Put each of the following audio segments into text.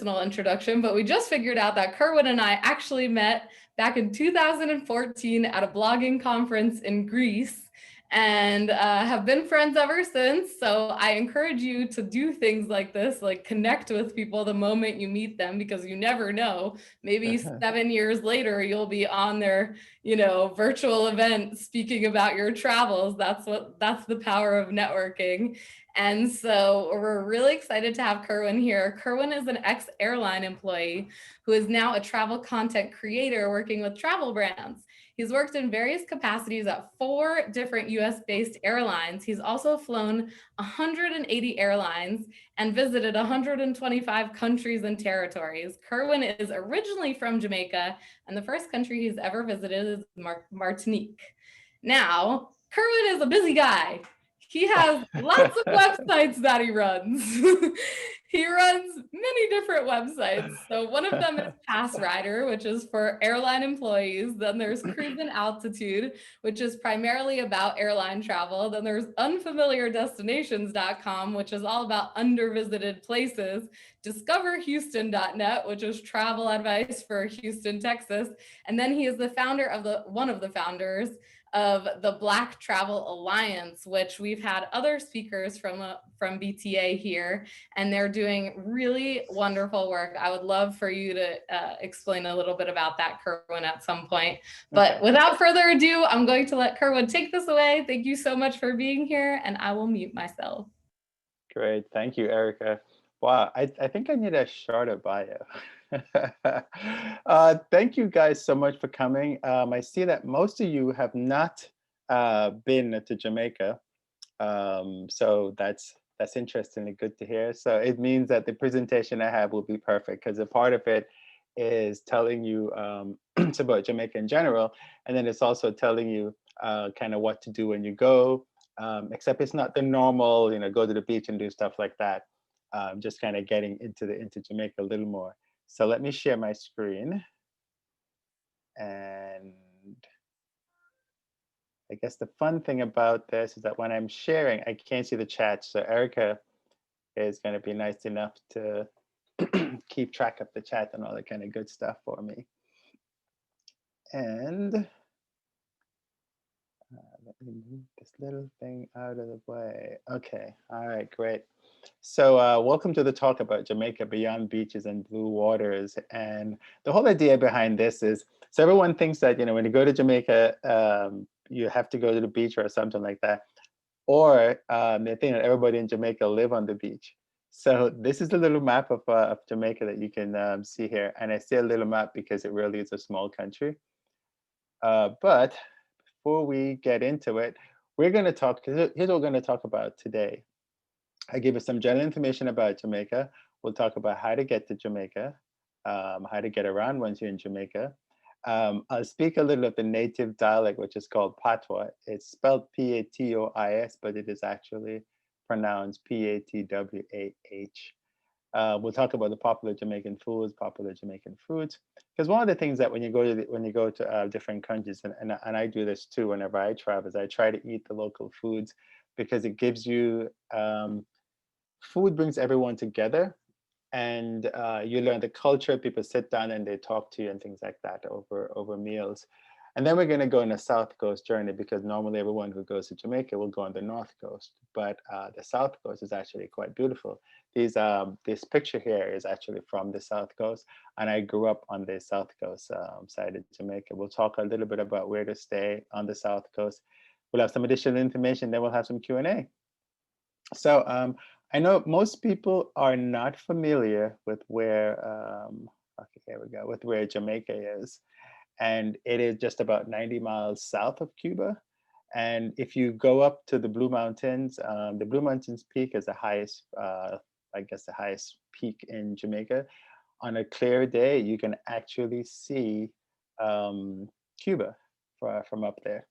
personal introduction, but we just figured out that Kerwin and I actually met back in 2014 at a blogging conference in Greece and have been friends ever since. So I encourage you to do things like this, like connect with people the moment you meet them, because you never know, maybe 7 years later, you'll be on their, virtual event speaking about your travels. That's the power of networking. And so we're really excited to have Kerwin here. Kerwin is an ex-airline employee who is now a travel content creator working with travel brands. He's worked in various capacities at 4 different US-based airlines. He's also flown 180 airlines and visited 125 countries and territories. Kerwin is originally from Jamaica, and the first country he's ever visited is Martinique. Now, Kerwin is a busy guy. He has lots of websites that he runs. He runs many different websites. So one of them is Pass Rider, which is for airline employees. Then there's Cruise and Altitude, which is primarily about airline travel. Then there's unfamiliardestinations.com, which is all about undervisited places. Discoverhouston.net, which is travel advice for Houston, Texas. And then he is the founder of one of the founders of the Black Travel Alliance, which we've had other speakers from BTA here, and they're doing really wonderful work. I would love for you to explain a little bit about that, Kerwin, at some point. But without further ado, I'm going to let Kerwin take this away. Thank you so much for being here, and I will mute myself. Great. Thank you, Erica. Wow, I think I need a shorter bio. Thank you guys so much for coming. I see that most of you have not been to Jamaica. So that's interesting and good to hear. So it means that the presentation I have will be perfect, because a part of it is telling you it's about Jamaica in general, and then it's also telling you kind of what to do when you go. Except it's not the normal, go to the beach and do stuff like that. Just kind of getting into Jamaica a little more. So let me share my screen. And I guess the fun thing about this is that when I'm sharing, I can't see the chat. So Erica is going to be nice enough to keep track of the chat and all that kind of good stuff for me. And let me move this little thing out of the way. Okay, all right, great. So welcome to the talk about Jamaica beyond beaches and blue waters. And the whole idea behind this is, so everyone thinks that, when you go to Jamaica, you have to go to the beach or something like that. Or they think that everybody in Jamaica live on the beach. So this is a little map of Jamaica that you can see here. And I say a little map because it really is a small country. But before we get into it, we're going to talk, here's what we're going to talk about today. I give you some general information about Jamaica. We'll talk about how to get to Jamaica, how to get around once you're in Jamaica. I'll speak a little of the native dialect, which is called Patois. It's spelled P-A-T-O-I-S, but it is actually pronounced P-A-T-W-A-H. We'll talk about the popular Jamaican foods, popular Jamaican fruits. Because one of the things that when you go to different countries, and I do this too whenever I travel, is I try to eat the local foods, because it gives you food brings everyone together, and you learn the culture. People sit down and they talk to you and things like that over meals. And then we're going to go on a South Coast journey, because normally everyone who goes to Jamaica will go on the North Coast, but the South Coast is actually quite beautiful. This picture here is actually from the South Coast, and I grew up on the South Coast side of Jamaica. We'll talk a little bit about where to stay on the South Coast. We'll have some additional information, then we'll have some Q&A. So I know most people are not familiar with where, okay, here we go, with where Jamaica is. And it is just about 90 miles south of Cuba. And if you go up to the Blue Mountains peak is the highest, I guess the highest peak in Jamaica. On a clear day, you can actually see Cuba from up there.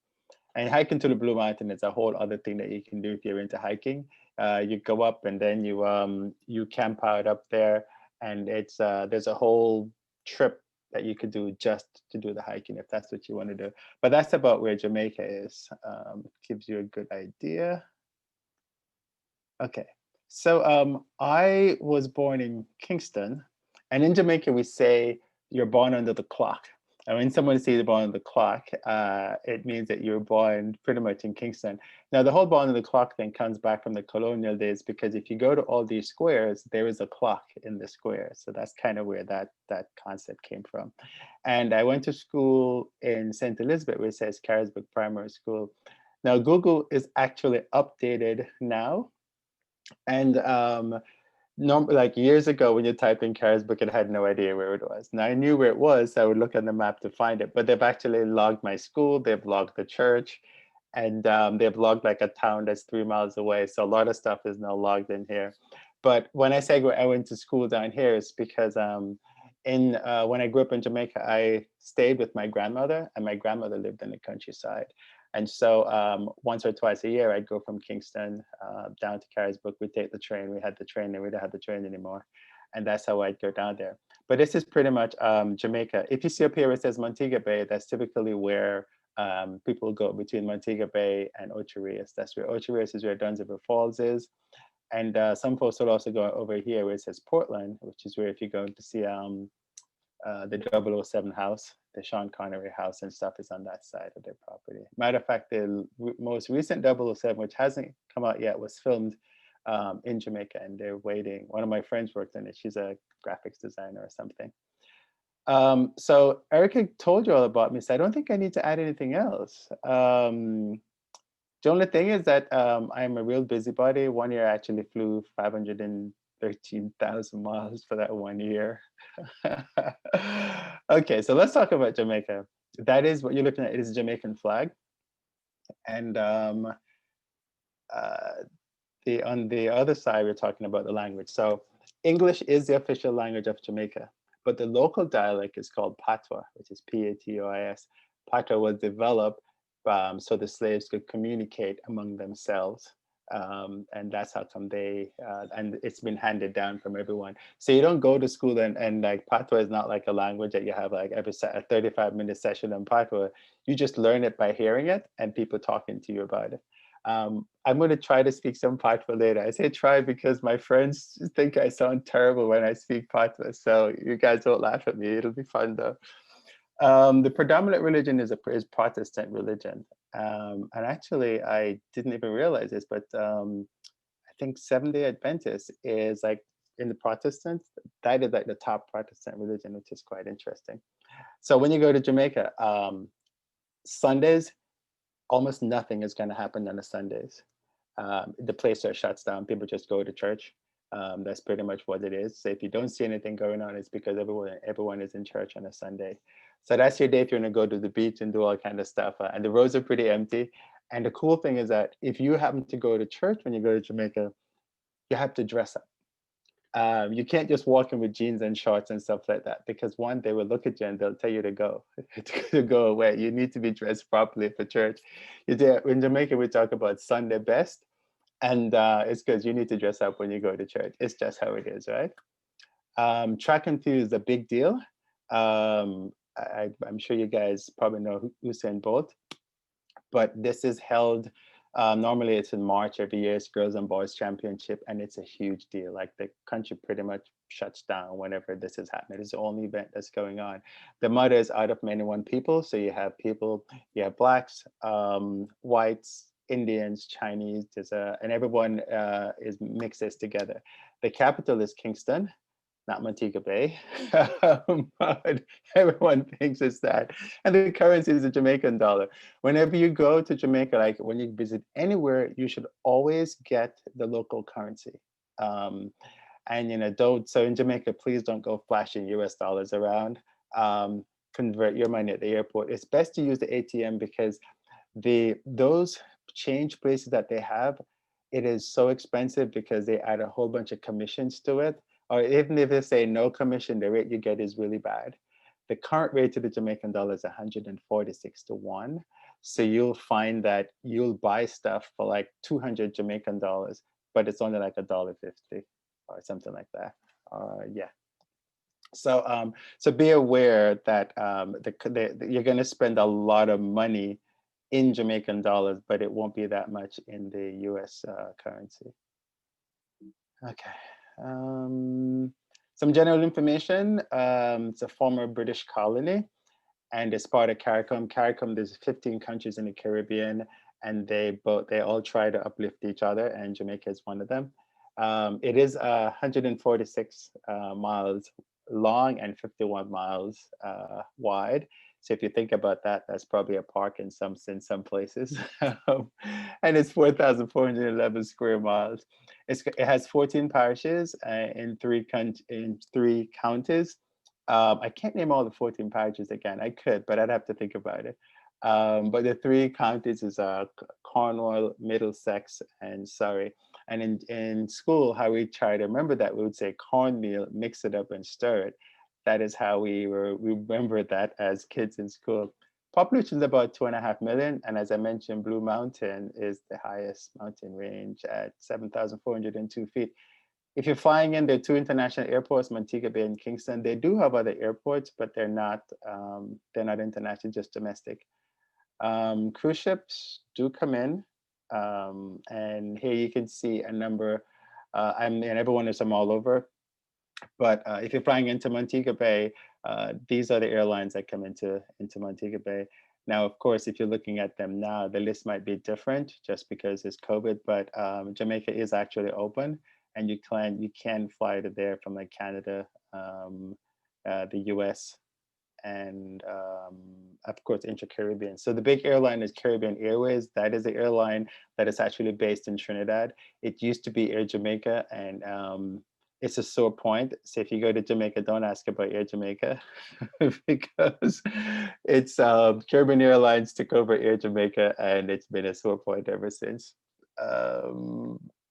And hiking to the Blue Mountain is a whole other thing that you can do if you're into hiking. You go up and then you camp out up there, and it's there's a whole trip that you could do just to do the hiking if that's what you want to do. But that's about where Jamaica is. Gives you a good idea. Okay, so I was born in Kingston, And in Jamaica, we say you're born under the clock. And when someone says you're born under the clock, it means that you're born pretty much in Kingston. Now, the whole born under the clock thing comes back from the colonial days, because if you go to all these squares, there is a clock in the square. So that's kind of where that concept came from. And I went to school in St. Elizabeth, which says Carisbrooke Primary School. Now, Google is actually updated now. And like years ago, when you typed in Carisbrooke, it had no idea where it was. Now I knew where it was, so I would look on the map to find it. But they've actually logged my school, they've logged the church, and they've logged like a town that's 3 miles away. So a lot of stuff is now logged in here. But when I say I went to school down here, it's because when I grew up in Jamaica, I stayed with my grandmother, and my grandmother lived in the countryside. And so once or twice a year, I'd go from Kingston down to Carisbrooke. We'd take the train. We had the train, and we don't have the train anymore. And that's how I'd go down there. But this is pretty much Jamaica. If you see up here, it says Montego Bay. That's typically where people go between Montego Bay and Ocho Rios. That's where Ocho Rios is, where Duns River Falls is. And some folks will also go over here where it says Portland, which is where if you go to see the 007 house, the Sean Connery house and stuff, is on that side of their property. Matter of fact, the most recent 007, which hasn't come out yet, was filmed in Jamaica, and they're waiting. One of my friends worked on it. She's a graphics designer or something. So Erica told you all about me, so I don't think I need to add anything else. The only thing is that I'm a real busybody. One year I actually flew 513,000 miles for that 1 year. Okay, so let's talk about Jamaica. That is what you're looking at. It is a Jamaican flag. And on the other side, we're talking about the language. So English is the official language of Jamaica, but the local dialect is called Patois, which is P-A-T-O-I-S. Patois was developed so the slaves could communicate among themselves. And that's how come and it's been handed down from everyone. So you don't go to school and like Patois is not like a language that you have like a 35-minute session on Patois. You just learn it by hearing it and people talking to you about it. I'm going to try to speak some Patois later. I say try because my friends think I sound terrible when I speak Patois. So you guys don't laugh at me. It'll be fun though. The predominant religion is Protestant religion. And actually, I didn't even realize this, but I think Seventh-day Adventist is like in the Protestants, that is like the top Protestant religion, which is quite interesting. So when you go to Jamaica, Sundays, almost nothing is going to happen on the Sundays. The place just shuts down. People just go to church. That's pretty much what it is. So if you don't see anything going on, it's because everyone is in church on a Sunday. So that's your day if you want to go to the beach and do all kind of stuff. And the roads are pretty empty. And the cool thing is that if you happen to go to church when you go to Jamaica, you have to dress up. You can't just walk in with jeans and shorts and stuff like that, because one, they will look at you and they'll tell you to go, to go away. You need to be dressed properly for church. In Jamaica, we talk about Sunday best. And it's because you need to dress up when you go to church. It's just how it is, right? Track and field is a big deal. I'm sure you guys probably know Usain Bolt, but this is held, normally it's in March every year. It's Girls and Boys Championship, and it's a huge deal. Like the country pretty much shuts down whenever this is happening. It's the only event that's going on. The motto is out of many one people. So you have blacks, whites, Indians, Chinese, and everyone is mixes together. The capital is Kingston, not Montego Bay, but everyone thinks it's that. And the currency is the Jamaican dollar. Whenever you go to Jamaica, like when you visit anywhere, you should always get the local currency. And so in Jamaica, please don't go flashing US dollars around. Convert your money at the airport. It's best to use the ATM because those change places that they have, it is so expensive because they add a whole bunch of commissions to it. Or even if they say no commission, the rate you get is really bad. The current rate to the Jamaican dollar is 146 to 1. So you'll find that you'll buy stuff for like 200 Jamaican dollars, but it's only like $1.50 or something like that. Yeah. So be aware that you're going to spend a lot of money in Jamaican dollars, but it won't be that much in the US currency. Okay. Some general information, it's a former British colony and it's part of CARICOM. CARICOM, there's 15 countries in the Caribbean and they all try to uplift each other and Jamaica is one of them. It is 146 miles long and 51 miles wide. So if you think about that, that's probably a park in some places. And it's 4,411 square miles. It has 14 parishes in three counties. I can't name all the 14 parishes again. I could, but I'd have to think about it. But the three counties is Cornwall, Middlesex, and Surrey. And in school, how we try to remember that, we would say cornmeal, mix it up and stir it. That is how we remember that as kids in school. Population is about 2.5 million. And as I mentioned, Blue Mountain is the highest mountain range at 7,402 feet. If you're flying in, there are two international airports, Montego Bay and Kingston. They do have other airports, but they're not international, just domestic. Cruise ships do come in. And here you can see a number, and everyone is from all over. But if you're flying into Montego Bay, these are the airlines that come into Montego Bay. Now, of course, if you're looking at them now, the list might be different just because it's COVID, but Jamaica is actually open and you can fly to there from like Canada, the US, and of course, intra-Caribbean. So the big airline is Caribbean Airways. That is the airline that is actually based in Trinidad. It used to be Air Jamaica and it's a sore point. So if you go to Jamaica, don't ask about Air Jamaica because it's Caribbean Airlines took over Air Jamaica and it's been a sore point ever since.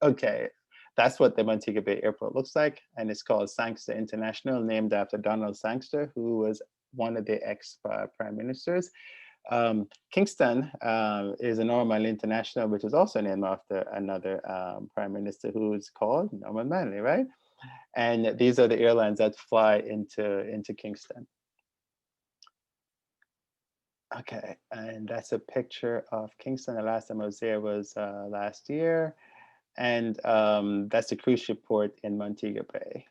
Okay, that's what the Montego Bay Airport looks like. And it's called Sangster International, named after Donald Sangster, who was one of the ex-prime ministers. Kingston is a Norman International, which is also named after another prime minister who is called Norman Manley, right? And these are the airlines that fly into Kingston. Okay, and that's a picture of Kingston. The last time I was there was last year. And that's the cruise ship port in Montego Bay.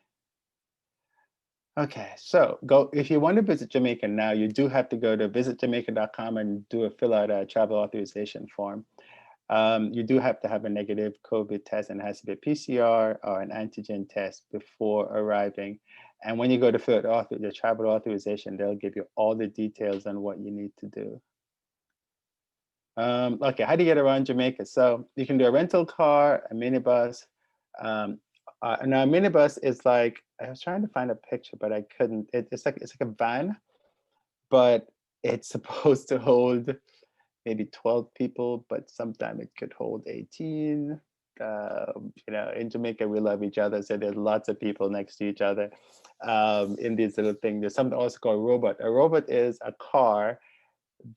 Okay, so if you want to visit Jamaica now, you do have to go to visitjamaica.com and fill out a travel authorization form. You do have to have a negative COVID test and it has to be a PCR or an antigen test before arriving. And when you go to fill out the travel authorization, they'll give you all the details on what you need to do. Okay, how do you get around Jamaica? So you can do a rental car, a minibus. Now a minibus is like, I was trying to find a picture, but I couldn't. It's like a van, but it's supposed to hold maybe 12 people, but sometimes it could hold 18. In Jamaica, we love each other. So there's lots of people next to each other in these little things. There's something also called a robot. A robot is a car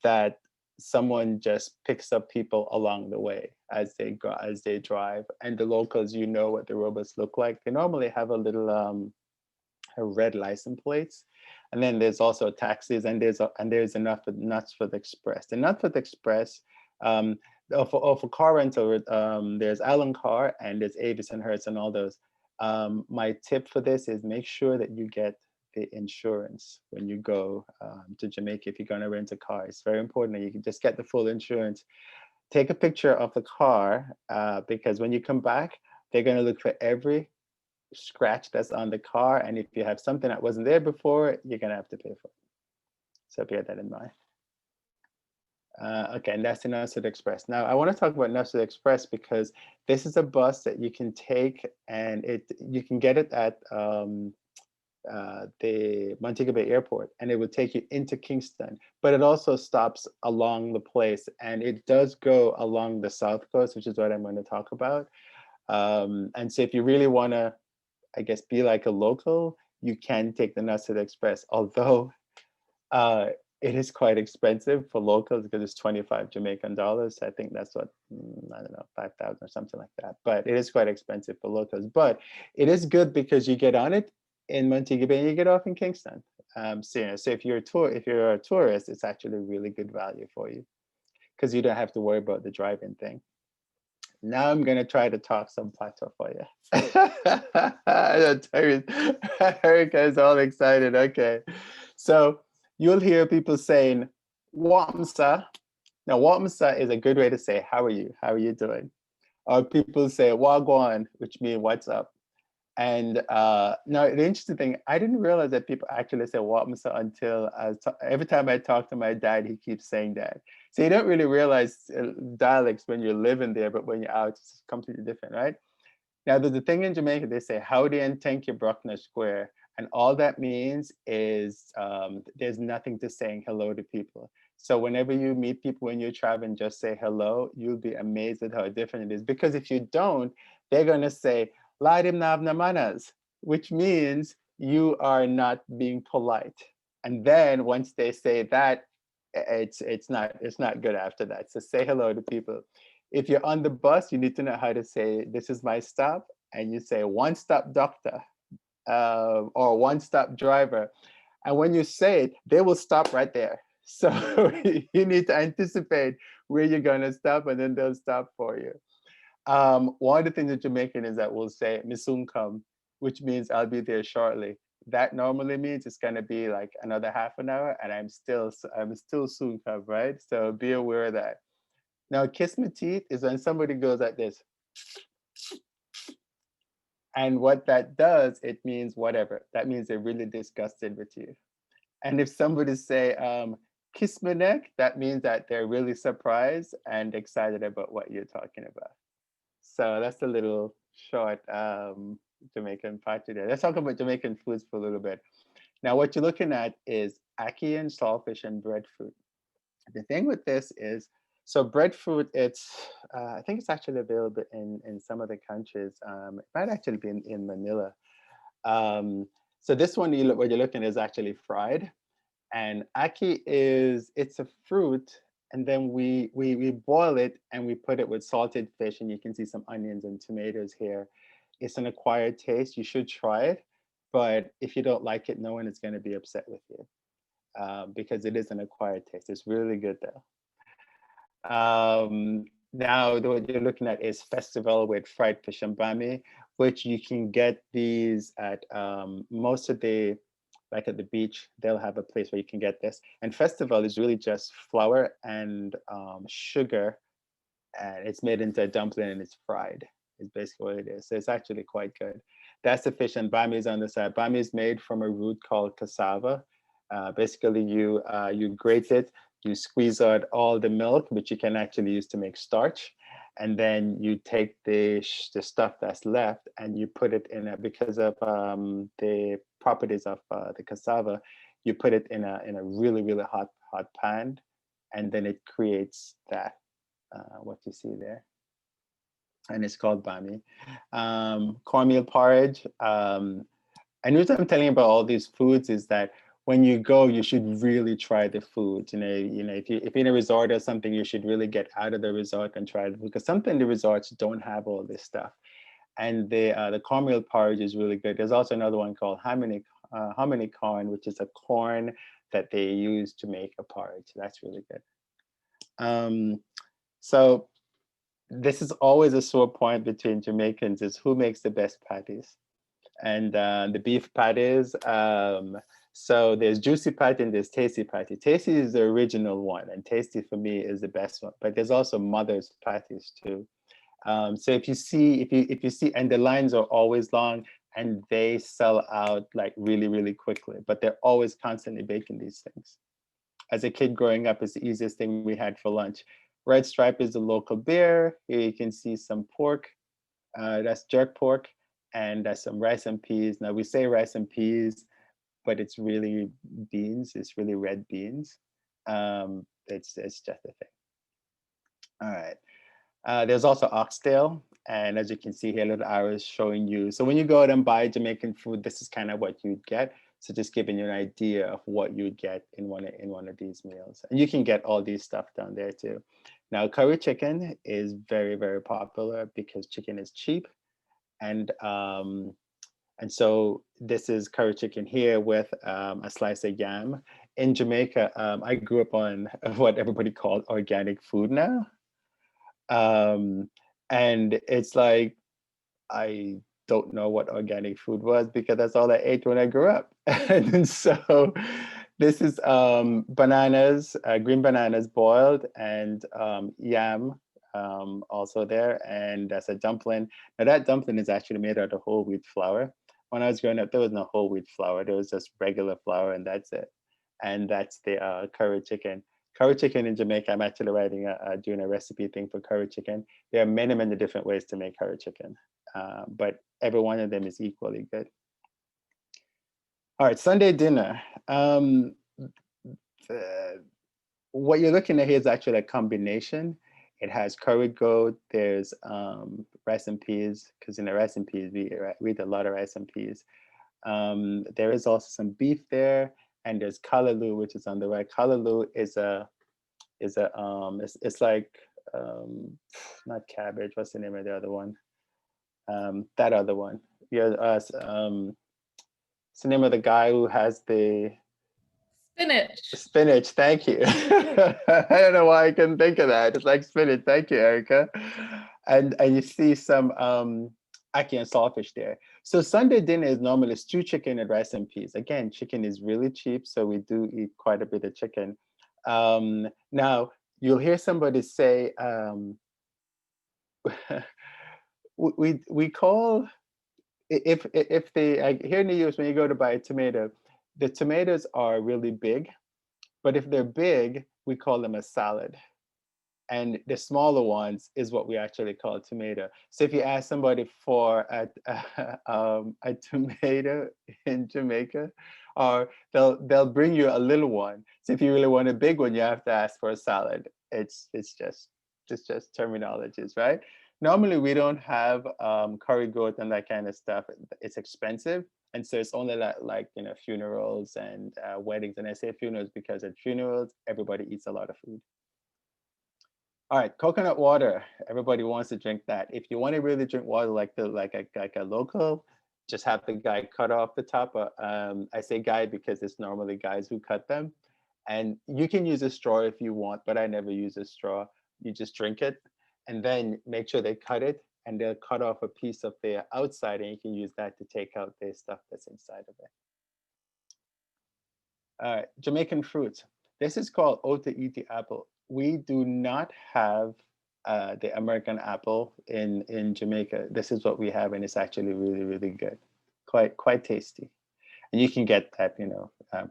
that someone just picks up people along the way as they drive. And the locals, what the robots look like. They normally have a little a red license plates. And then there's also taxis and there's enough nuts for the express. The nuts for the express, for car rental, there's Allen Car and there's Avis and Hertz and all those. My tip for this is make sure that you get the insurance when you go to Jamaica. If you're going to rent a car, it's very important that you can just get the full insurance. Take a picture of the car because when you come back, they're going to look for every scratch that's on the car, and if you have something that wasn't there before, you're going to have to pay for it. So bear that in mind. Okay, and that's the Nursed Express. Now I want to talk about Nursed Express because this is a bus that you can take, and you can get it at the Montego Bay Airport, and it will take you into Kingston, but it also stops along the place, and it does go along the South Coast, which is what I'm going to talk about. And so if you really want to, I guess, be like a local, you can take the Nursed Express, although it is quite expensive for locals because it's 25 Jamaican dollars. I think that's what, I don't know, 5,000 or something like that. But it is quite expensive for locals. But it is good because you get on it in Montego Bay and you get off in Kingston. So if you're a tourist, it's actually really good value for you because you don't have to worry about the driving thing. Now I'm gonna try to talk some Plato for you. Erica is all excited. Okay, so you'll hear people saying "Wamsa." Now, "Wamsa" is a good way to say "How are you? How are you doing?" Or people say "Wagwan," which means "What's up?" And now the interesting thing, I didn't realize that people actually say "Wamsa" until every time I talk to my dad, he keeps saying that. So you don't really realize dialects when you're living there, but when you're out, it's completely different, right? Now, there's a thing in Jamaica, they say, howdy and thank you, Bruckner Square. And all that means is there's nothing to saying hello to people. So whenever you meet people when you're traveling, just say hello. You'll be amazed at how different it is. Because if you don't, they're going to say, Ladim navna manas, which means you are not being polite. And then once they say that, it's not good after that. So say hello to people. If you're on the bus, you need to know how to say, this is my stop. And you say, one stop doctor or one stop driver. And when you say it, they will stop right there. So you need to anticipate where you're going to stop and then they'll stop for you. One of the things that Jamaican is that will say, "Misun come," which means I'll be there shortly. That normally means it's going to be like another half an hour and I'm still soon come, right? So be aware of that. Now, kiss my teeth is when somebody goes like this. And what that does, it means whatever. That means they're really disgusted with you. And if somebody say, kiss my neck, that means that they're really surprised and excited about what you're talking about. So that's a little short Jamaican party there. Let's talk about Jamaican foods for a little bit. Now, what you're looking at is ackee and saltfish and breadfruit. The thing with this is, so breadfruit, I think it's actually available in some of the countries. It might actually be in Manila. So this one, what you're looking at is actually fried. And ackee it's a fruit, and then we boil it and we put it with salted fish, and you can see some onions and tomatoes here. It's an acquired taste. You should try it, but if you don't like it, no one is going to be upset with you because it is an acquired taste. It's really good though. Now, what you're looking at is festival with fried fish and bami, which you can get these at most of the, like at the beach, they'll have a place where you can get this. And festival is really just flour and sugar, and it's made into a dumpling and it's fried. Is basically what it is. So it's actually quite good. That's the fish, and bami is on the side. Bami is made from a root called cassava. Basically, you grate it, you squeeze out all the milk, which you can actually use to make starch, and then you take the stuff that's left and you put it in a, because of the properties of the cassava, you put it in a really hot pan, and then it creates that what you see there, and it's called bami. Cornmeal porridge. And the reason I'm telling you about all these foods is that when you go, you should really try the food. If you're in a resort or something, you should really get out of the resort and try it, because sometimes the resorts don't have all this stuff. And the cornmeal porridge is really good. There's also another one called hominy corn, which is a corn that they use to make a porridge. That's really good. So this is always a sore point between Jamaicans, is who makes the best patties. And the beef patties, so there's juicy patty and there's tasty patty. Tasty is the original one, and tasty for me is the best one. But there's also mother's patties too. So if you see, and the lines are always long, and they sell out like really quickly. But they're always constantly baking these things. As a kid growing up, it's the easiest thing we had for lunch. Red Stripe is the local beer. Here you can see some pork. That's jerk pork, and that's some rice and peas. Now we say rice and peas, but it's really beans. It's really red beans. It's just a thing. All right. There's also oxtail, and as you can see here, little arrows showing you. So when you go out and buy Jamaican food, this is kind of what you'd get. So just giving you an idea of what you'd get in one of these meals. And you can get all these stuff down there too. Now, curry chicken is very popular because chicken is cheap. And so this is curry chicken here with a slice of yam. In Jamaica, I grew up on what everybody called organic food now. And it's like, I don't know what organic food was because that's all I ate when I grew up. And so this is bananas, green bananas boiled, and yam also there. And that's a dumpling. Now that dumpling is actually made out of whole wheat flour. When I was growing up, there was no whole wheat flour. There was just regular flour, and that's it. And that's the curry chicken. Curry chicken in Jamaica, I'm actually doing a recipe thing for curry chicken. There are many, many different ways to make curry chicken, but every one of them is equally good. All right, Sunday dinner. What you're looking at here is actually a combination. It has curry goat, there's rice and peas, because in the rice and peas, we eat a lot of rice and peas. There is also some beef there, and there's callaloo, which is on the right. Callaloo it's like not cabbage. What's the name of the other one? That other one. Yeah, it's the name of the guy who has the Spinach. spinach. Thank you. I don't know why I couldn't think of that. It's like spinach. Thank you, Erica. And you see some ackee and saltfish there. So Sunday dinner is normally stew chicken and rice and peas. Again, chicken is really cheap, so we do eat quite a bit of chicken. Now you'll hear somebody say, we call if they here in the US, when you go to buy a tomato, the tomatoes are really big, but if they're big, we call them a salad. And the smaller ones is what we actually call a tomato. So if you ask somebody for a tomato in Jamaica, or they'll bring you a little one. So if you really want a big one, you have to ask for a salad. It's just terminologies, right? Normally we don't have curry goat and that kind of stuff. It's expensive. And so it's only like funerals and weddings. And I say funerals because at funerals, everybody eats a lot of food. All right, coconut water. Everybody wants to drink that. If you want to really drink water like a local, just have the guy cut off the top. I say guy because it's normally guys who cut them. And you can use a straw if you want, but I never use a straw. You just drink it, and then make sure they cut it, and they'll cut off a piece of the outside, and you can use that to take out the stuff that's inside of it. All right, Jamaican fruits. This is called Ota Iti apple. We do not have the American apple in Jamaica. This is what we have, and it's actually really, really good. Quite tasty. And you can get that,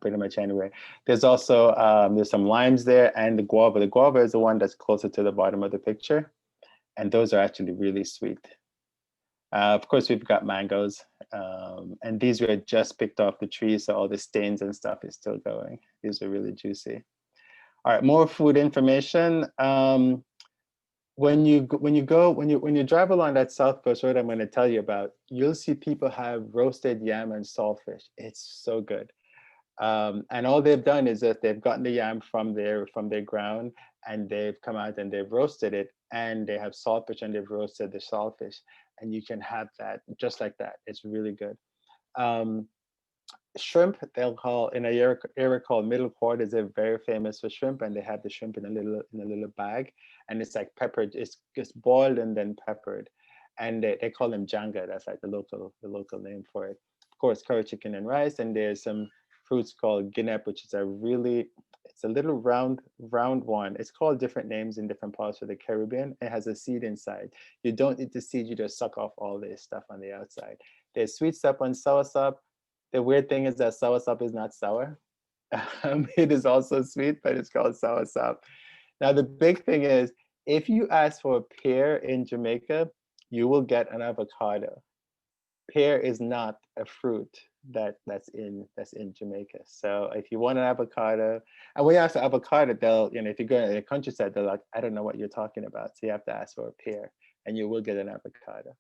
pretty much anywhere. There's also, there's some limes there and the guava. The guava is the one that's closer to the bottom of the picture. And those are actually really sweet. Of course, we've got mangoes. And these were just picked off the tree, so all the stains and stuff is still going. These are really juicy. All right, more food information. When you drive along that South Coast Road I'm going to tell you about, you'll see people have roasted yam and saltfish. It's so good. And all they've done is that they've gotten the yam from their ground, and they've come out and they've roasted it, and they have saltfish and they've roasted the saltfish, and you can have that just like that. It's really good. Shrimp, they'll call in a area called Middle Quarters. They're very famous for shrimp, and they have the shrimp in a little bag, and it's like peppered. It's boiled and then peppered, and they call them janga. That's like the local name for it. Of course, curry chicken and rice, and there's some fruits called guinep, which is it's a little round one. It's called different names in different parts of the Caribbean. It has a seed inside. You don't eat the seed. You just suck off all this stuff on the outside. There's sweet sap and sour sap. The weird thing is that soursop is not sour. It is also sweet, but it's called soursop. Now, the big thing is, if you ask for a pear in Jamaica, you will get an avocado. Pear is not a fruit that's in Jamaica. So if you want an avocado, and when you ask for avocado, they'll, if you go in the countryside, they're like, I don't know what you're talking about. So you have to ask for a pear, and you will get an avocado.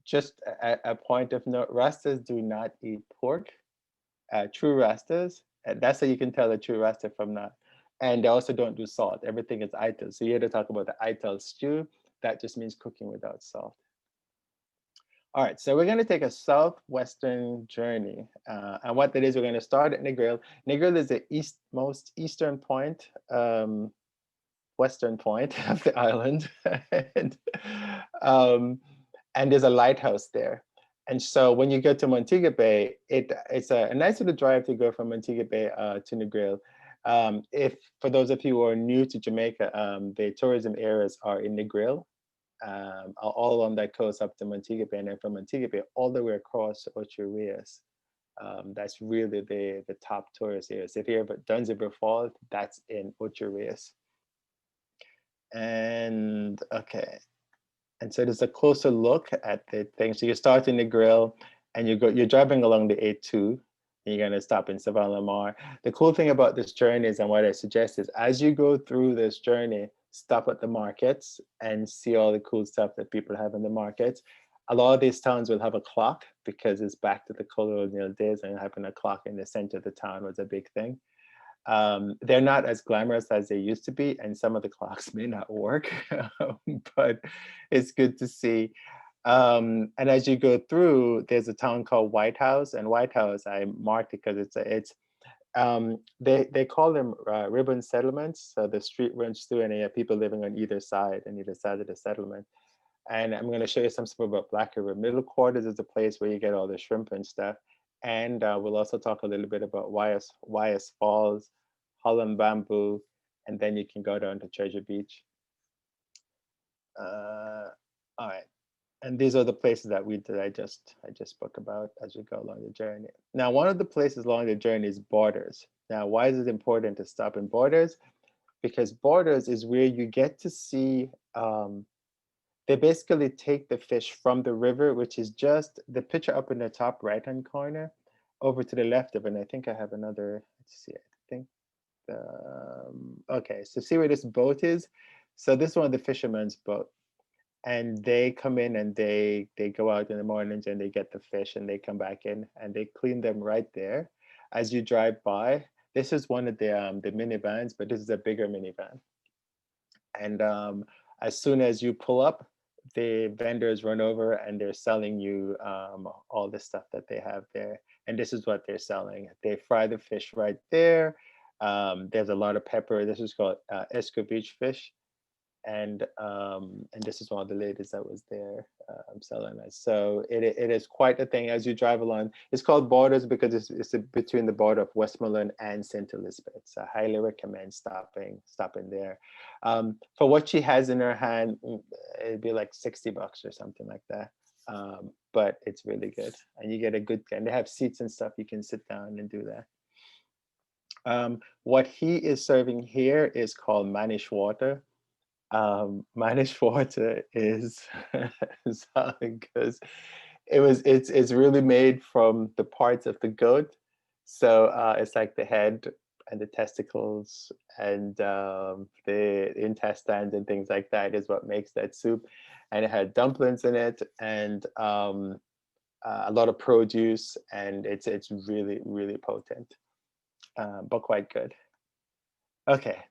Just a point of note, Rastas do not eat pork. True Rastas, that's how you can tell a true Rasta from not. And they also don't do salt. Everything is ital. So you hear to talk about the ital stew. That just means cooking without salt. All right, so we're going to take a southwestern journey. And what that is, we're going to start at Negril. Negril is the most eastern point western point of the island, and, um, and there's a lighthouse there. And so when you go to Montego Bay, it's a nice little drive to go from Montego Bay to Negril. If for those of you who are new to Jamaica, the tourism areas are in Negril, all along that coast up to Montego Bay, and then from Montego Bay all the way across to Ocho Rios. That's really the top tourist areas. If you ever done Zebra Falls, that's in Ocho Rios. And okay, and so there's a closer look at the thing. So you start in the grill, and you're driving along the A2, and you're gonna stop in Savannah Lamar. The cool thing about this journey is, and what I suggest is, as you go through this journey, stop at the markets and see all the cool stuff that people have in the markets. A lot of these towns will have a clock because it's back to the colonial days, and having a clock in the center of the town was a big thing. They're not as glamorous as they used to be, and some of the clocks may not work, but it's good to see. And as you go through, there's a town called White House, and White House, I marked it because they call them ribbon settlements. So the street runs through, and they have people living on either side of the settlement. And I'm going to show you some stuff about Black River. Middle Quarters is a place where you get all the shrimp and stuff. And we'll also talk a little bit about Wyas Falls, Holland Bamboo, and then you can go down to Treasure Beach. All right. And these are the places that I just spoke about as we go along the journey. Now, one of the places along the journey is Borders. Now, why is it important to stop in Borders? Because Borders is where you get to see, they basically take the fish from the river, which is just the picture up in the top right-hand corner, over to the left of it. And I think I have another, let's see, I think, okay, so see where this boat is? So this is one of the fishermen's boat. And they come in and they go out in the mornings and they get the fish and they come back in and they clean them right there. As you drive by, this is one of the minivans, but this is a bigger minivan. And as soon as you pull up, the vendors run over and they're selling you all the stuff that they have there. And this is what they're selling. They fry the fish right there. There's a lot of pepper. This is called escovitch fish. And this is one of the ladies that was there selling it. So it is quite a thing as you drive along. It's called Borders because it's between the border of Westmoreland and St. Elizabeth. So I highly recommend stopping there. For what she has in her hand, it'd be like $60 or something like that. But it's really good, and you get a good. And they have seats and stuff. You can sit down and do that. What he is serving here is called Manish water. Manish water is because it's really made from the parts of the goat. So it's like the head and the testicles and the intestines and things like that is what makes that soup. And it had dumplings in it and a lot of produce, and it's really, really potent, but quite good. Okay.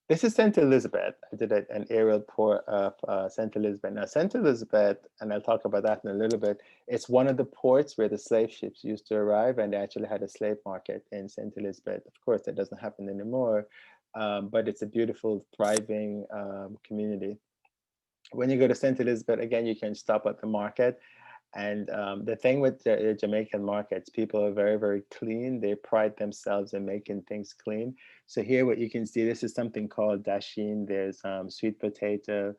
This is St. Elizabeth. I did an aerial tour of St. Elizabeth. Now, St. Elizabeth, and I'll talk about that in a little bit, it's one of the ports where the slave ships used to arrive, and they actually had a slave market in St. Elizabeth. Of course, that doesn't happen anymore, but it's a beautiful, thriving community. When you go to St. Elizabeth, again, you can stop at the market. And the thing with the Jamaican markets, people are very, very clean. They pride themselves in making things clean. So here what you can see, this is something called dasheen. There's sweet potato.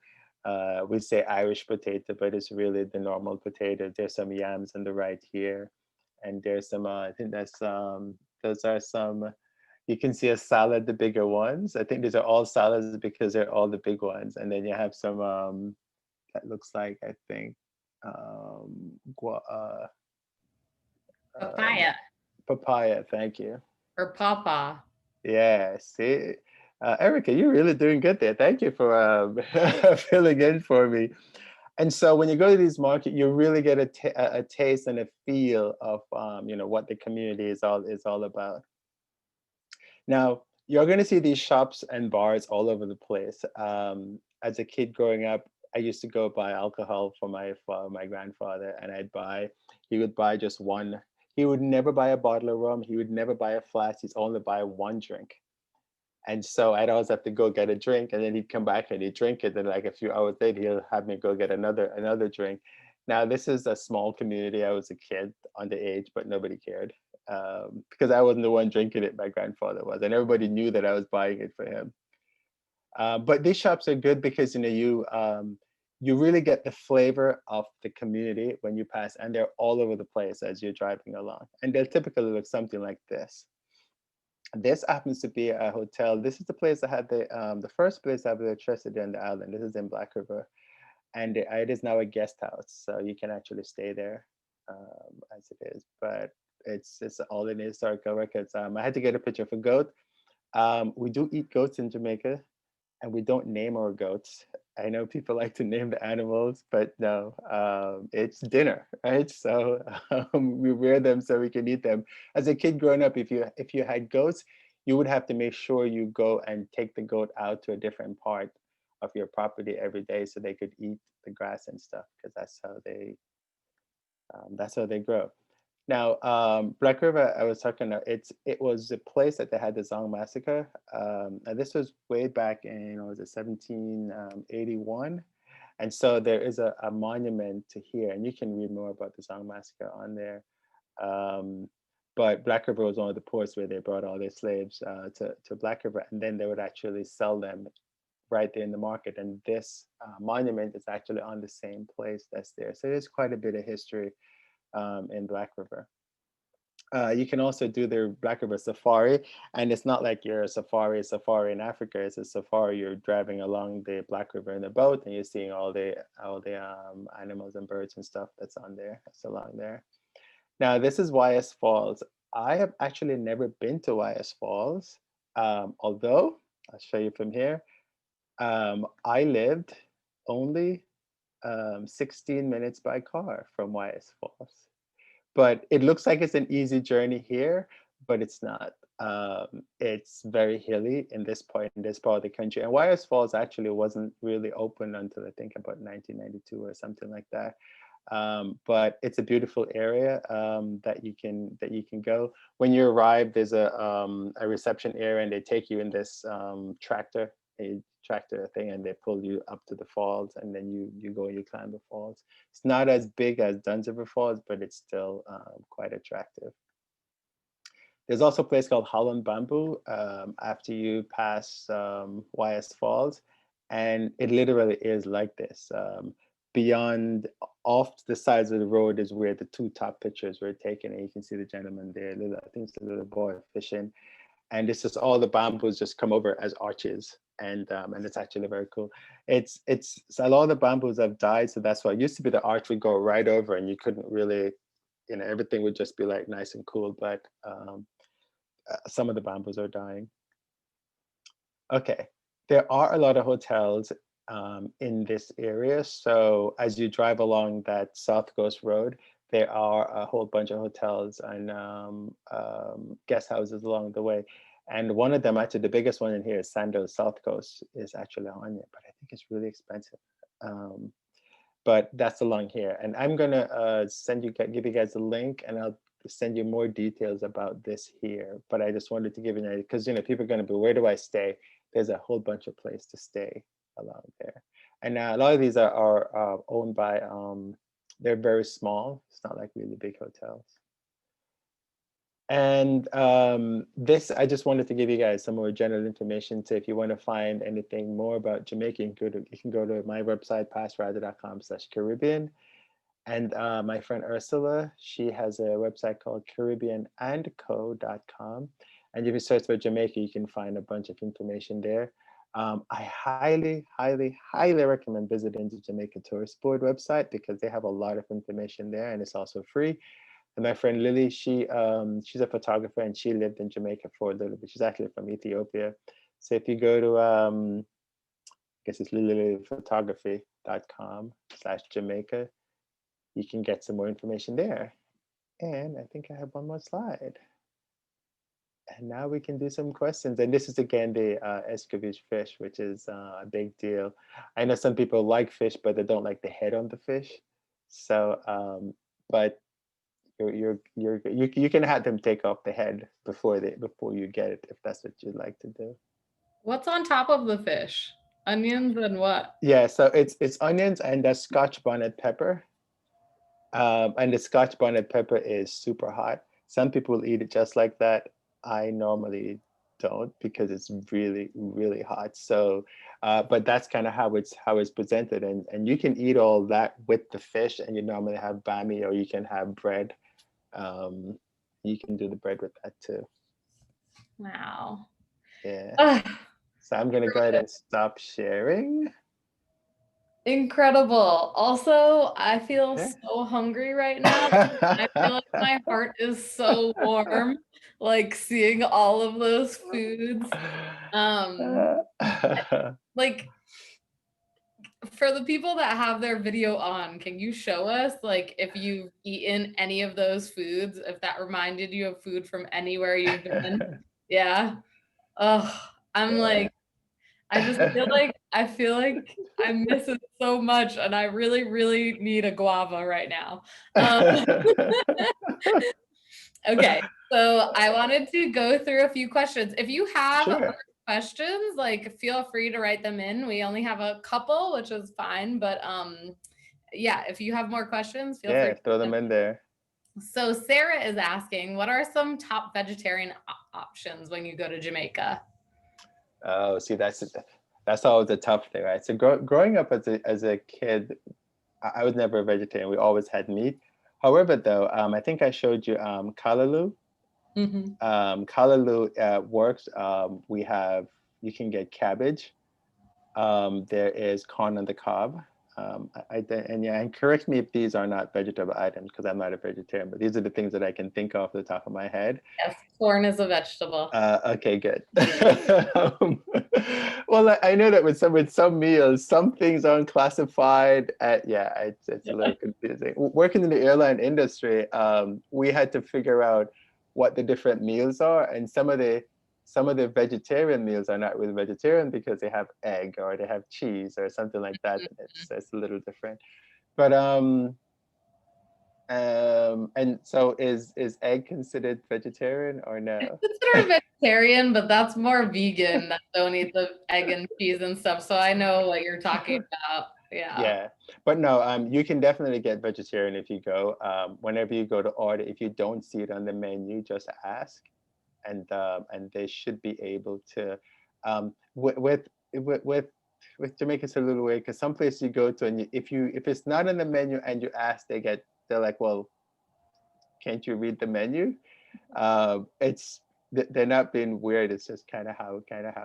We say Irish potato, but it's really the normal potato. There's some yams on the right here. And there's some, I think that's, those are some, you can see a salad, the bigger ones. I think these are all salads because they're all the big ones. And then you have some, that looks like, I think, Papaya papaya, thank you. or papa. Yeah, see, Erica, you're really doing good there. Thank you for filling in for me. And so when you go to these markets, you really get a taste and a feel of what the community is all about. Now, you're going to see these shops and bars all over the place. As a kid growing up, I used to go buy alcohol for my grandfather, and he would buy just one. He would never buy a bottle of rum. He would never buy a flask. He'd only buy one drink. And so I'd always have to go get a drink, and then he'd come back and he'd drink it. And like a few hours later, he'll have me go get another drink. Now this is a small community. I was a kid underage, but nobody cared because I wasn't the one drinking it. My grandfather was, and everybody knew that I was buying it for him. But these shops are good because you really get the flavor of the community when you pass, and they're all over the place as you're driving along. And they'll typically look something like this. This happens to be a hotel. This is the place that had the first place I have electricity on the island. This is in Black River, and it is now a guest house, so you can actually stay there as it is. But it's all in historical records. I had to get a picture of a goat. We do eat goats in Jamaica, and we don't name our goats. I know people like to name the animals, but no, it's dinner, right? So we rear them so we can eat them. As a kid growing up, if you had goats, you would have to make sure you go and take the goat out to a different part of your property every day so they could eat the grass and stuff, because that's how they grow. Now, Black River, I was talking about, it was a place that they had the Zong massacre. And this was way back in, was it 1781? And so there is a monument to here, and you can read more about the Zong massacre on there. But Black River was one of the ports where they brought all their slaves to Black River, and then they would actually sell them right there in the market. And this monument is actually on the same place that's there. So there's quite a bit of history in Black River. You can also do the Black River Safari, and it's not like you're a safari in Africa. It's a safari. You're driving along the Black River in a boat, and you're seeing all the animals and birds and stuff that's on there. That's along there. Now this is YS Falls. I have actually never been to YS Falls, although I'll show you from here. I lived only 16 minutes by car from YS Falls. But it looks like it's an easy journey here, but it's not. It's very hilly in this part of the country. And YS Falls actually wasn't really open until I think about 1992 or something like that. But it's a beautiful area that you can go. When you arrive, there's a reception area, and they take you in this tractor thing, and they pull you up to the falls, and then you go and you climb the falls. It's not as big as Dunsriver Falls, but it's still quite attractive. There's also a place called Holland Bamboo after you pass YS Falls, and it literally is like this. Beyond, off the sides of the road is where the two top pictures were taken, and you can see the gentleman there. I think it's a little boy fishing, and it's just all the bamboos just come over as arches, and it's actually very cool. So a lot of the bamboos have died, so that's why it used to be the arch would go right over, and you couldn't really, everything would just be like nice and cool, but some of the bamboos are dying. Okay, there are a lot of hotels in this area. So as you drive along that South Coast Road, there are a whole bunch of hotels and guest houses along the way. And one of them, actually the biggest one in here is Sando's South Coast, is actually on it, but I think it's really expensive. But that's along here. And I'm gonna give you guys a link, and I'll send you more details about this here. But I just wanted to give you an idea, because people are gonna be, where do I stay? There's a whole bunch of places to stay along there. And a lot of these are owned by, they're very small. It's not like really big hotels. And I just wanted to give you guys some more general information. So if you want to find anything more about Jamaica, you can go to my website, passrider.com/Caribbean. And my friend Ursula, she has a website called caribbeanandco.com. And if you search for Jamaica, you can find a bunch of information there. I highly, highly, highly recommend visiting the Jamaica Tourist Board website, because they have a lot of information there, and it's also free. And my friend Lily, she's a photographer, and she lived in Jamaica for a little bit. She's actually from Ethiopia. So if you go to, I guess it's lilyphotography.com/Jamaica, you can get some more information there. And I think I have one more slide. And now we can do some questions. And this is again the escovitch fish, which is a big deal. I know some people like fish, but they don't like the head on the fish. So, but you can have them take off the head before you get it, if that's what you'd like to do. What's on top of the fish? Onions and what? Yeah, so it's onions and the Scotch bonnet pepper. And the Scotch bonnet pepper is super hot. Some people eat it just like that. I normally don't because it's really, really hot. So, but that's kind of how it's presented, and you can eat all that with the fish, and you normally have bami, or you can have bread. Um, you can do the bread with that too. Wow. Yeah. Ugh, So I'm gonna go ahead and stop sharing. incredible. Also, I feel Yeah. so hungry right now. I feel like my heart is so warm, like seeing all of those foods. Um, like for the people that have their video on, can you show us like if you've eaten any of those foods, if that reminded you of food from anywhere you've been? Yeah. Oh, I'm Yeah. like, I feel like I miss it so much, and I really, really need a guava right now. Um, okay, so I wanted to go through a few questions. If you have other Sure. questions, like feel free to write them in. We only have a couple, which is fine, but yeah, if you have more questions, feel free Yeah, to throw put them. them in there. So Sarah is asking, what are some top vegetarian options when you go to Jamaica? Oh, see, that's always a tough thing, right? So growing up as a kid, I was never a vegetarian. We always had meat. However, though, I think I showed you kalaloo. Mhm. Kalaloo works. We have You can get cabbage. There is corn on the cob. And yeah, and correct me if these are not vegetable items because I'm not a vegetarian, but these are the things that I can think of the top of my head. Yes, corn is a vegetable. Okay, good. Um, well, I know that with some meals, some things aren't classified. Yeah, it's a little confusing. Working in the airline industry, we had to figure out what the different meals are, and some of the vegetarian meals are not really vegetarian because they have egg or they have cheese or something like that, and it's a little different. But and so is egg considered vegetarian or It's no? considered vegetarian, but that's more vegan that don't eat the egg and cheese and stuff. So I know what you're talking about. Yeah. Yeah, but no, you can definitely get vegetarian if you go. Whenever you go to order, if you don't see it on the menu, just ask, and they should be able to. With with Jamaica, it's a little weird because some place you go to, and if it's not on the menu and you ask, they're like, well, can't you read the menu? It's they're not being weird. It's just kind of how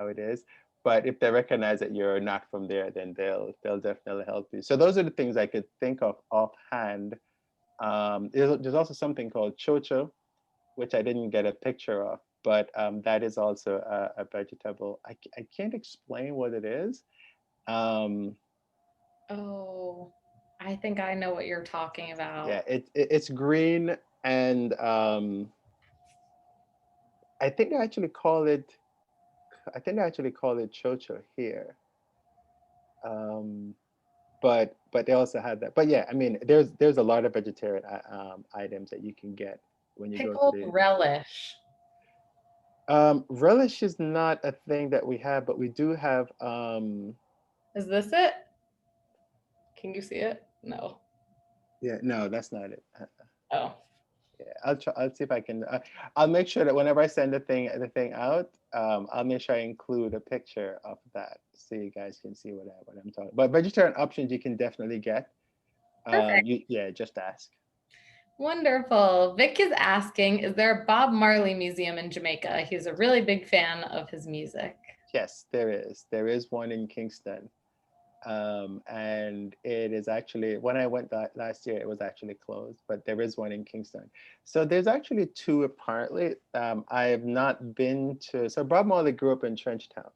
it is. But if they recognize that you're not from there, then they'll definitely help you. So those are the things I could think of offhand. There's also something called chocho, which I didn't get a picture of, but that is also a vegetable. I can't explain what it is. Um, Oh, I think I know what you're talking yeah, about. it's green, and I think they actually call it chocho here. Um, but they also had that. But yeah, I mean, there's a lot of vegetarian items that you can get when you go to Pickled the. relish. Relish is not a thing that we have, but we do have. Is this it? Can you see it? No. Yeah, no, that's not it. Oh. Yeah, I'll try. I'll see if I can. I'll make sure that whenever I send the thing out, I'll make sure I include a picture of that so you guys can see what I'm talking. But vegetarian options you can definitely get. Perfect. Yeah, just ask. Wonderful. Vic is asking, is there a Bob Marley museum in Jamaica? He's a really big fan of his music. Yes, there is. There is one in Kingston. And it is actually, when I went last year, it was actually closed, but there is one in Kingston. So there's actually two apparently. I have not been to, so Bob Marley grew up in Trenchtown,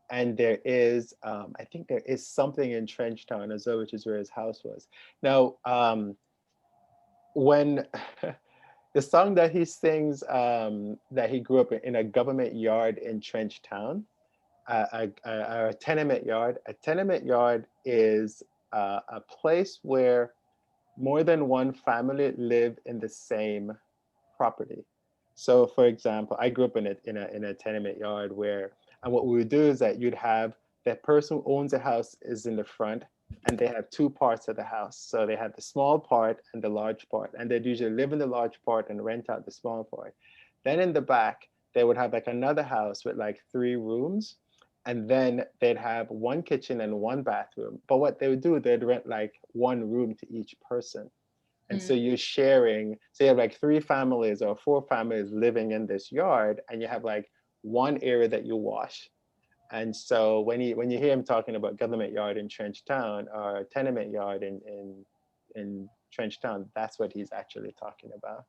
and there is, I think there is something in Trenchtown as well, which is where his house was. Now, when the song that he sings, that he grew up in a government yard in Trenchtown, a tenement yard. A tenement yard is a place where more than one family live in the same property. So, for example, I grew up in a tenement yard where And what we would do is that you'd have the person who owns the house is in the front, and they have two parts of the house. So they have the small part and the large part, and they'd usually live in the large part and rent out the small part. Then in the back, they would have like another house with like 3 rooms, and then they'd have one kitchen and one bathroom. But what they would do, they'd rent like one room to each person. And so Mm. you're sharing, so you have like 3 families or 4 families living in this yard, and you have like one area that you wash. And so when you hear him talking about government yard in Trench Town or tenement yard in Trench Town, that's what he's actually talking about.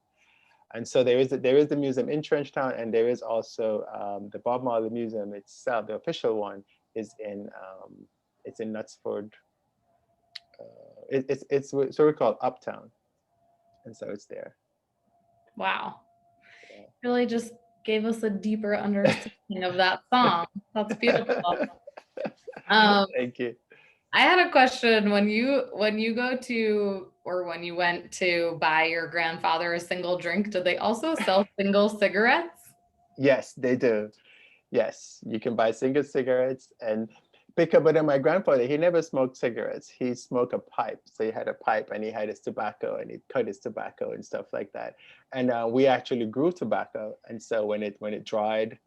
And so there is the museum in Trench Town, and there is also the Bob Marley Museum itself. The official one is in it's in Knutsford. It's sort of called Uptown, and so it's there. Wow. Yeah. Really just gave us a deeper understanding of that song. That's beautiful. Thank you. I had a question. When you go to, or when you went to buy your grandfather a single drink, did they also sell single cigarettes? Yes, they do. Yes, you can buy single cigarettes and pick up. But then my grandfather, he never smoked cigarettes. He smoked a pipe. So he had a pipe and he had his tobacco and he'd cut his tobacco and stuff like that. And we actually grew tobacco. And so when it dried,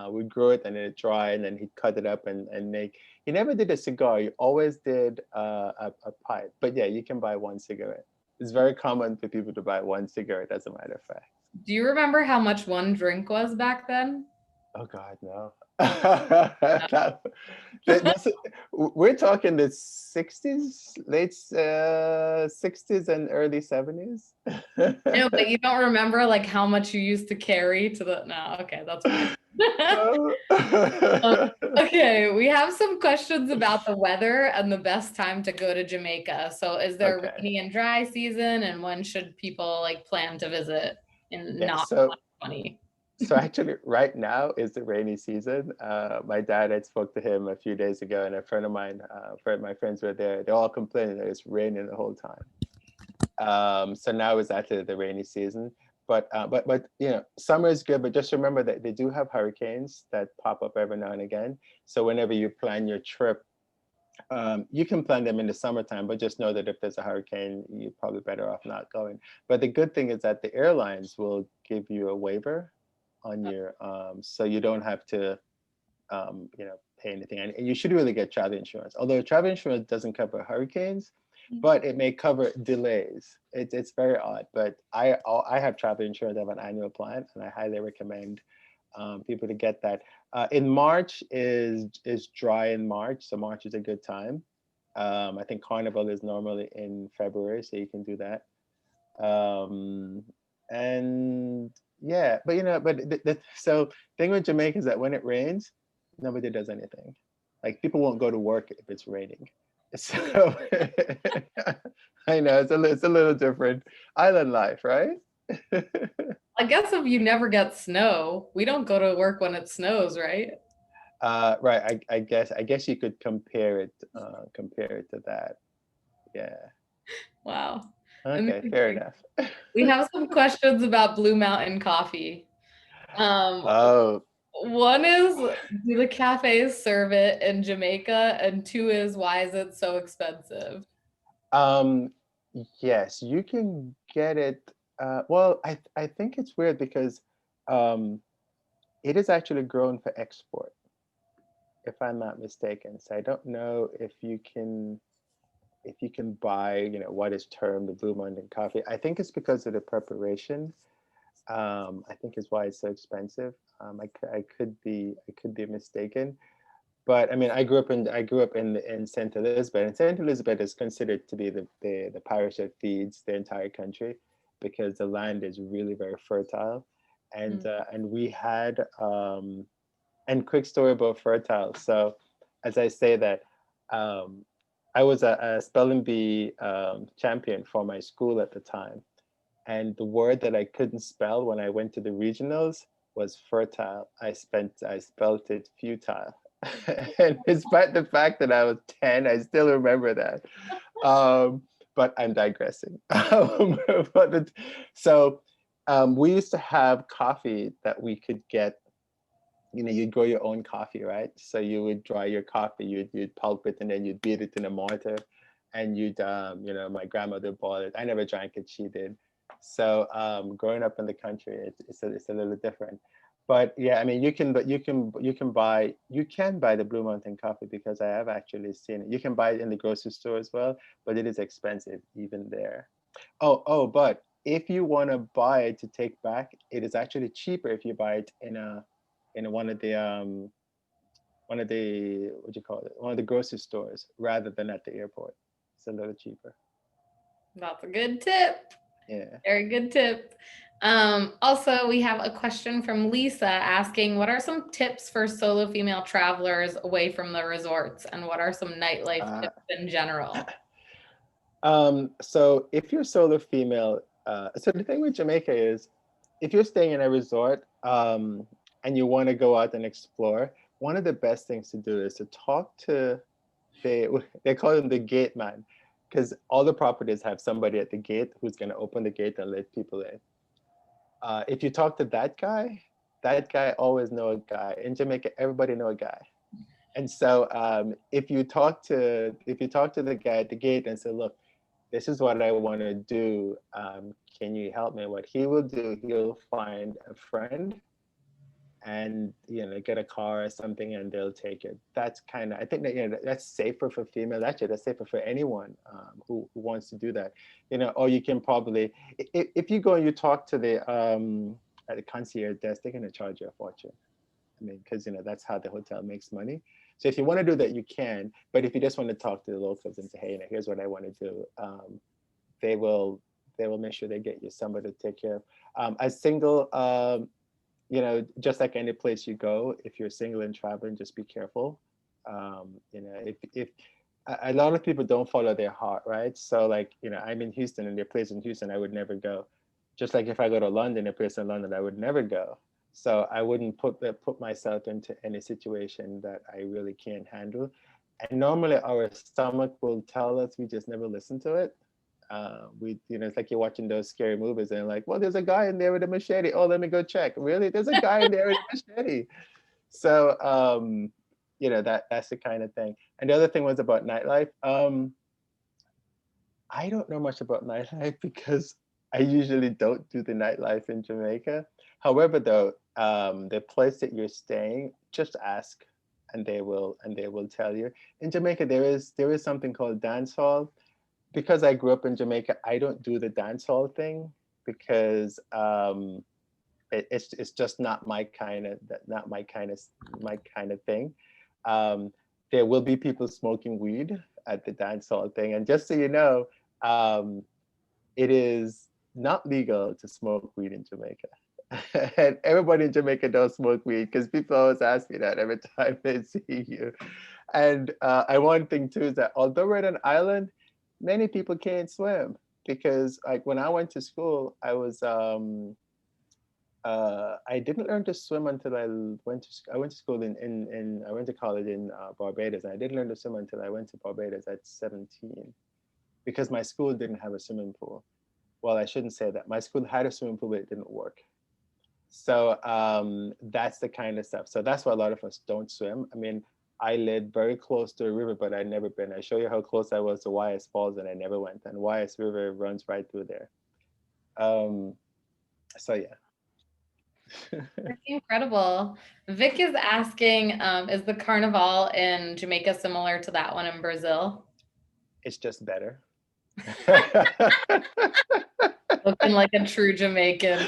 we grew it and then it dried and then he'd cut it up and make. He never did a cigar. He always did a pipe. But yeah, you can buy one cigarette. It's very common for people to buy one cigarette, as a matter of fact. Do you remember how much one drink was back then? Oh God, no. We're talking the 60s, late 60s and early 70s. No, but you don't remember like how much you used to carry to the, no, okay, that's fine. No. Okay, we have some questions about the weather and the best time to go to Jamaica. So is there Okay. rainy and dry season, and when should people like plan to visit in Yeah, not so 2020? so actually right now is the rainy season. My dad had spoke to him a few days ago, and a friend of mine, my friends were there. They're all complaining that it's raining the whole time. So now is actually the rainy season. But summer is good. But just remember that they do have hurricanes that pop up every now and again. So whenever you plan your trip, you can plan them in the summertime. But just know that if there's a hurricane, you're probably better off not going. But the good thing is that the airlines will give you a waiver on your, so you don't have to, pay anything. And you should really get travel insurance. Although travel insurance doesn't cover hurricanes, but it may cover delays. It's very odd, but I have travel insurance. I have an annual plan, and I highly recommend people to get that. In March is dry in March, so March is a good time. I think Carnival is normally in February, so you can do that. And yeah, but so thing with Jamaica is that when it rains, nobody does anything. Like people won't go to work if it's raining. So I know it's a little different. Island life, right? I guess if you never get snow, we don't go to work when it snows, right? Right. I guess you could compare it to that. Yeah. Wow. Okay. Fair enough. We have some questions about Blue Mountain coffee. Um, Oh, One is, do the cafes serve it in Jamaica? And two is, why is it so expensive? um, yes, you can get it. Well, I think it's weird because um, it is actually grown for export, if I'm not mistaken. So I don't know if you can buy, what is termed the Blue Mountain coffee. I think it's because of the preparation. I think is why it's so expensive. I could be mistaken, but I mean, I grew up in Saint Elizabeth, and Saint Elizabeth is considered to be the parish that feeds the entire country because the land is really very fertile, and Mm. we had and quick story about fertile. So, as I say that, um, I was a spelling bee champion for my school at the time, and the word that I couldn't spell when I went to the regionals was fertile. I spelled it futile. And despite the fact that I was 10, I still remember that. But I'm digressing. So we used to have coffee that we could get you'd grow your own coffee, right? So you would dry your coffee, you'd pulp it, and then you'd beat it in a mortar, and my grandmother boiled it. I never drank it; she did. So growing up in the country, it's a little different. But yeah, I mean, you can buy the Blue Mountain coffee, because I have actually seen it. You can buy it in the grocery store as well, but it is expensive even there. But if you want to buy it to take back, it is actually cheaper if you buy it in one of the what do you call it? One of the grocery stores rather than at the airport. It's a little cheaper. That's a good tip. Yeah. Very good tip. Also, we have a question from Lisa asking, what are some tips for solo female travelers away from the resorts? And what are some nightlife tips in general? So if you're solo female, so the thing with Jamaica is, if you're staying in a resort and you want to go out and explore, one of the best things to do is to talk to they call him the gate man, because all the properties have somebody at the gate who's going to open the gate and let people in. If you talk to that guy always know a guy. In Jamaica, everybody know a guy. And so if you talk to the guy at the gate and say, look, this is what I want to do. Can you help me? What he will do, he'll find a friend and get a car or something, and they'll take it. That's kind of, I think that that's safer for females. Actually, that's safer for anyone who wants to do that. Or you can probably, if you go and you talk to the at the concierge desk, they're going to charge you a fortune. I mean, because that's how the hotel makes money. So if you want to do that, you can. But if you just want to talk to the locals and say, hey, here's what I want to do, they will make sure they get you somebody to take care of. As single, just like any place you go, if you're single and traveling, just be careful. If a lot of people don't follow their heart, right? So like, I'm in Houston, and there are places in Houston I would never go. Just like if I go to London, a place in London I would never go. So I wouldn't put myself into any situation that I really can't handle. And normally our stomach will tell us, we just never listen to it. It's like you're watching those scary movies and like, well, there's a guy in there with a machete. Oh, let me go check. Really? There's a guy in there with a machete. So, that's the kind of thing. And the other thing was about nightlife. I don't know much about nightlife because I usually don't do the nightlife in Jamaica. However, though, the place that you're staying, just ask, and they will tell you. In Jamaica, there is something called dance hall. Because I grew up in Jamaica, I don't do the dance hall thing because it's just not my kind of thing. There will be people smoking weed at the dance hall thing, and just so you know, it is not legal to smoke weed in Jamaica. And everybody in Jamaica does smoke weed, because people always ask me that every time they see you. And one thing too is that although we're at an island, many people can't swim, because like when I went to school, I didn't learn to swim until I went to school I went to college in Barbados, and I didn't learn to swim until I went to Barbados at 17, because my school didn't have a swimming pool. Well, I shouldn't say that. My school had a swimming pool, but it didn't work. So that's the kind of stuff. So that's why a lot of us don't swim. I mean, I lived very close to a river, but I'd never been. I show you how close I was to Wyas Falls, and I never went. And Wyas River runs right through there. So yeah. That's incredible. Vic is asking, is the carnival in Jamaica similar to that one in Brazil? It's just better. Looking like a true Jamaican.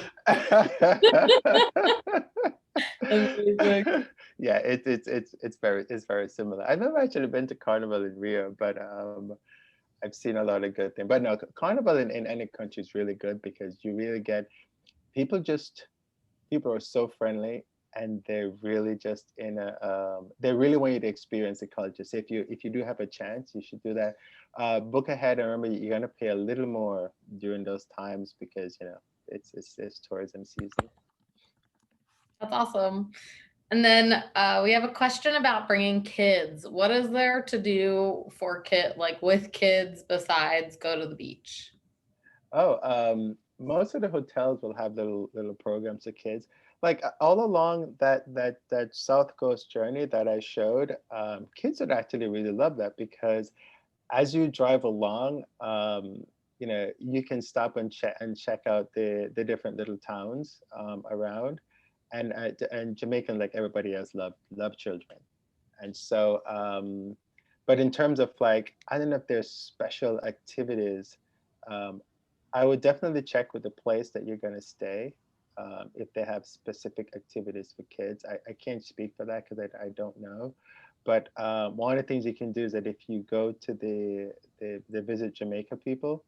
Amazing. Yeah, it's very similar. I've never actually been to Carnival in Rio, but I've seen a lot of good things. But no, Carnival in any country is really good, because you really get people are so friendly, and they're really just they really want you to experience the culture. So if you do have a chance, you should do that. Book ahead, and remember, you're gonna pay a little more during those times, because it's tourism season. That's awesome. And then we have a question about bringing kids. What is there to do for with kids besides go to the beach? Oh, most of the hotels will have little programs for kids. like all along that South Coast journey that I showed, kids would actually really love that because as you drive along, you know, you can stop and check out the different little towns around, and Jamaican, like everybody else, love children, and so. But in terms of like, I don't know if there's special activities. Um, I would definitely check with the place that you're going to stay if they have specific activities for kids. I can't speak for that because I don't know. But one of the things you can do is that if you go to the Visit Jamaica people,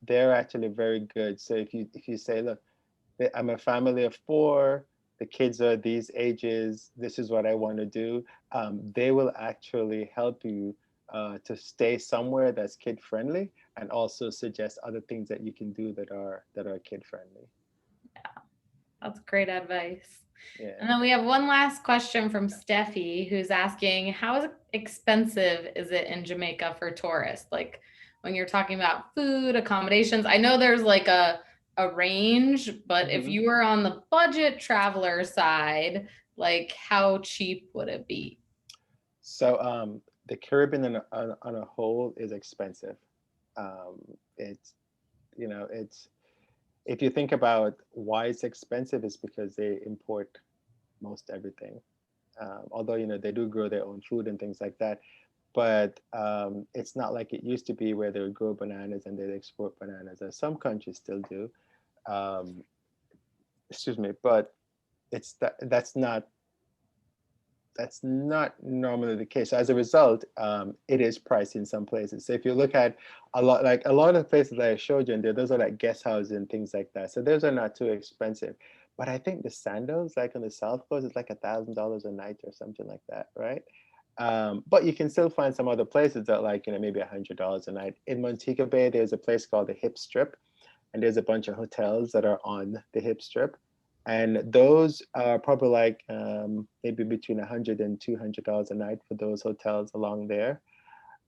they're actually very good. So if you say, look, I'm a family of four, the kids are these ages, this is what I want to do, they will actually help you to stay somewhere that's kid friendly and also suggest other things that you can do that are kid friendly. Yeah, that's great advice. Yeah. And then we have one last question from Steffi, who's asking, how expensive is it in Jamaica for tourists? Like when you're talking about food, accommodations, I know there's like a range, but if you were on the budget traveler side, like how cheap would it be? So the Caribbean on a whole is expensive. It's, you know, it's, if you think about why it's expensive, it's because they import most everything. Although, you know, they do grow their own food and things like that, but it's not like it used to be where they would grow bananas and they'd export bananas, as some countries still do. Um, excuse me, but that's not normally the case. So as a result, it is priced in some places. So if you look at a lot of the places that I showed you in there, those are like guest houses and things like that. So those are not too expensive. But I think the sandals, like on the South Coast, is like $1,000 a night or something like that, right? But you can still find some other places that like, you know, maybe $100 a night. In Montego Bay, there's a place called the Hip Strip, and there's a bunch of hotels that are on the Hip Strip. And those are probably like maybe between $100 and $200 a night for those hotels along there.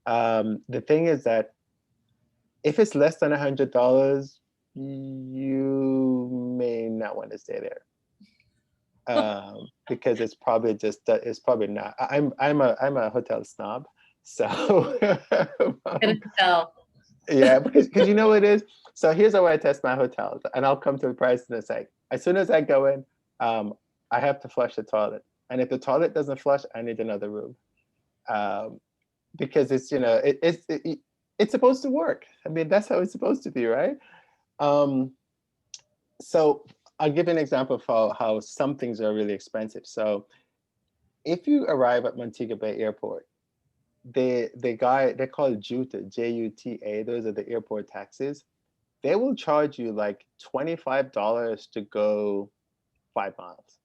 The thing is that if it's less than $100, you may not want to stay there because it's probably not. I'm a hotel snob, so Can tell. yeah, because you know what it is. So here's how I test my hotels, and I'll come to the price in a sec. As soon as I go in, I have to flush the toilet, and if the toilet doesn't flush, I need another room, because it's, you know, it's supposed to work. I mean, that's how it's supposed to be, right? So I'll give you an example of how some things are really expensive. So if you arrive at Montego Bay Airport, the guy, they call it JUTA, JUTA. Those are the airport taxes. They will charge you like $25 to go 5 miles.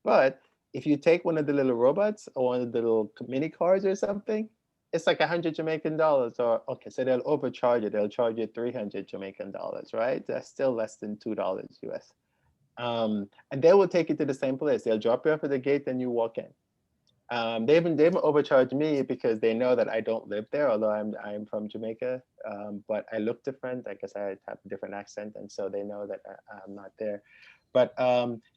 But if you take one of the little robots or one of the little mini cars or something, it's like 100 Jamaican dollars. Or okay, so they'll overcharge you. They'll charge you 300 Jamaican dollars, right? That's still less than $2 US. And they will take you to the same place. They'll drop you off at the gate, then you walk in. They even overcharged me because they know that I don't live there, although I'm from Jamaica, but I look different. I guess I have a different accent, and so they know that I'm not there. But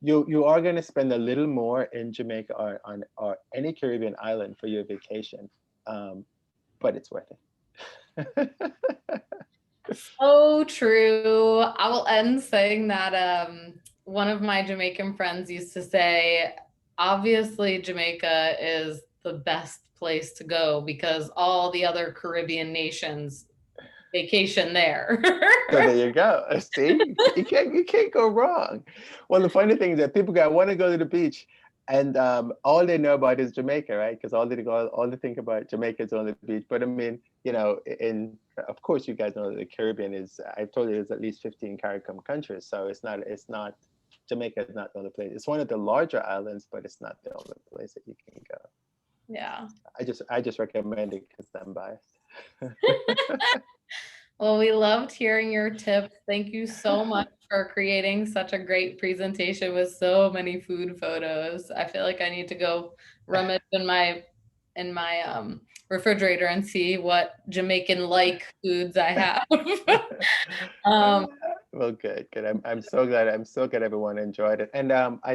you are going to spend a little more in Jamaica or any Caribbean island for your vacation, but it's worth it. So true. I will end saying that one of my Jamaican friends used to say, obviously Jamaica is the best place to go because all the other Caribbean nations vacation there. So there you go. See, you can't go wrong. Well, the funny thing is that people want to go to the beach, and all they know about is Jamaica, right? Because all they think about Jamaica is on the beach. But I mean, you know, of course you guys know that the Caribbean is. I told you there's at least 15 CARICOM countries, so it's not. Jamaica is not the only place. It's one of the larger islands, but it's not the only place that you can go. Yeah. I just recommend it because I'm biased. Well, we loved hearing your tips. Thank you so much for creating such a great presentation with so many food photos. I feel like I need to go rummage in my refrigerator and see what Jamaican like foods I have. Well, good, good. I'm so glad. I'm so glad everyone enjoyed it. And I